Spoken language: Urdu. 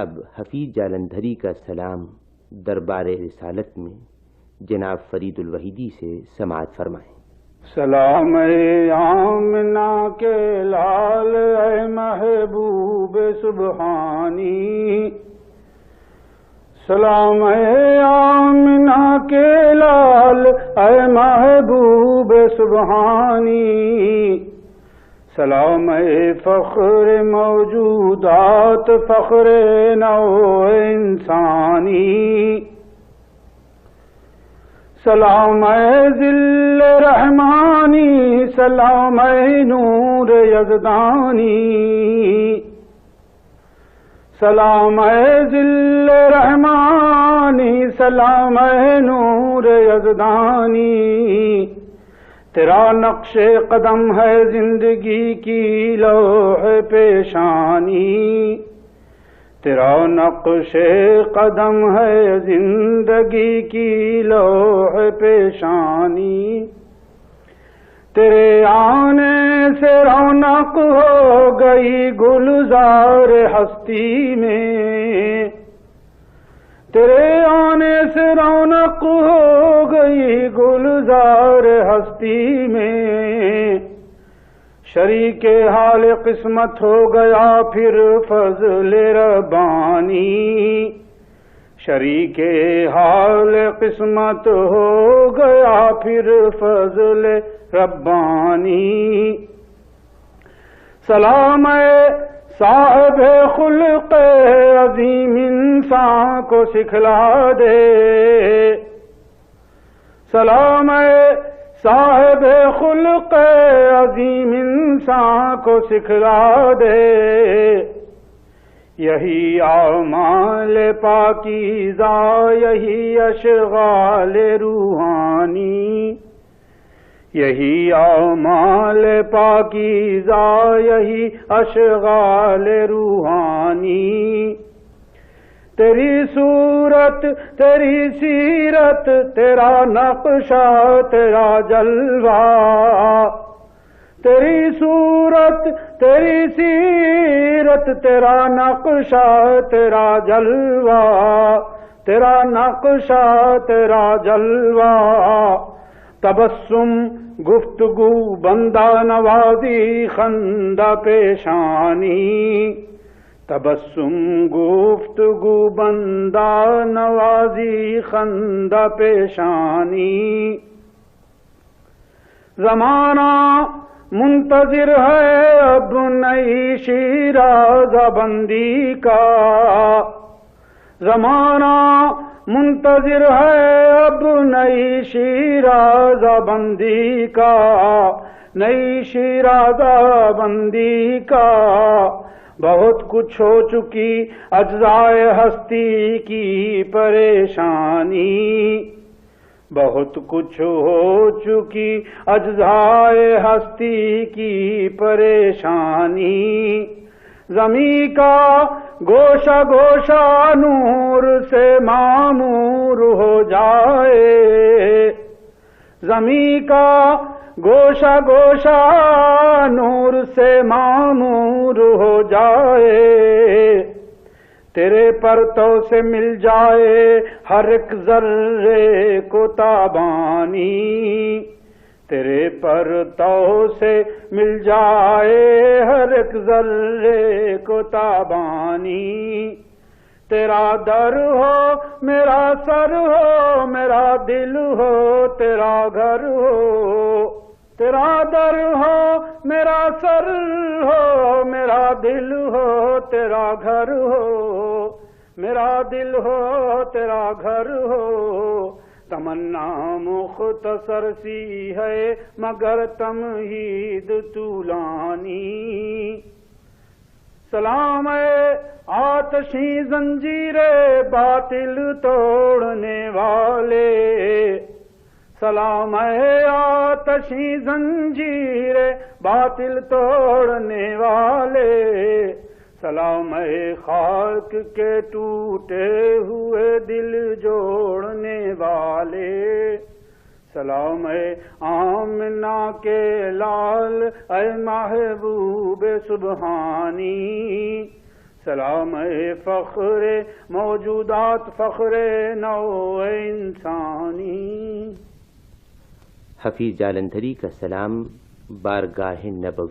اب حفیظ جالندھری کا سلام دربار رسالت میں جناب فرید الوحیدی سے سماعت فرمائیں۔ سلام اے آمنہ کے لال اے محبوب سبحانی، سلام اے آمنہ کے لال اے محبوب سبحانی، سلام اے فخر موجودات فخر نوع انسانی، سلام اے ذل رحمانی، سلام اے نور یزدانی، سلام اے ذل رحمانی، سلام اے نور یزدانی، تیرا نقش قدم ہے زندگی کی لوح پیشانی، تیرا نقش قدم ہے زندگی کی لوح پیشانی، تیرے آنے سے رونق ہو گئی گلزار ہستی میں، تیرے آنے سے رونق ہو گئی گلزار ہستی میں، شریک حال قسمت ہو گیا پھر فضل ربانی، شریک حال قسمت ہو گیا پھر فضل ربانی، سلام اے صاحب خلق عظیم انسان کو سکھلا دے، سلام اے صاحب خلق عظیم انسان کو سکھلا دے، یہی اعمال پاکیزہ یہی اشغال روحانی، یہی اعمال پاکیزہ یہی اشغال روحانی، تیری صورت تیری سیرت تیرا نقشہ تیرا جلوہ، تیری صورت تیری سیرت تیرا نقشہ تیرا جلوہ، تیرا نقشہ تیرا جلوہ، تبسم گفتگو بندہ نوازی خندہ پیشانی، تبسم گفتگو بندہ نوازی خندہ پیشانی، زمانہ منتظر ہے اب نئی شیرازہ بندی کا، زمانہ منتظر ہے اب نئی شیرازہ بندی کا، نئی شیرازہ بندی کا، بہت کچھ ہو چکی اجزائے ہستی کی پریشانی، بہت کچھ ہو چکی اجزائے ہستی کی پریشانی، زمیں کا گوشہ گوشہ نور سے معمور ہو جائے، زمیں کا گوشہ گوشہ نور سے معمور ہو جائے، تیرے پرتو سے مل جائے ہر ایک ذرے کو تابانی، تیرے پرتو سے مل جائے ہر ایک ذرے کو تابانی، تیرا در ہو میرا سر ہو میرا دل ہو تیرا گھر ہو، تیرا در ہو میرا سر ہو میرا دل ہو تیرا گھر ہو، میرا دل ہو تیرا گھر ہو، تمنا مختصر سی ہے مگر تمہید طولانی، سلام اے آتشی زنجیر باطل توڑنے والے، سلام اے آتشی زنجیر باطل توڑنے والے، سلام اے خاک کے ٹوٹے ہوئے دل جوڑنے والے، سلام اے آمنہ کے لال اے محبوب سبحانی، سلام فخر موجودات، فخر نوع انسانی. حفیظ جالندھری کا سلام بارگاہ نبوی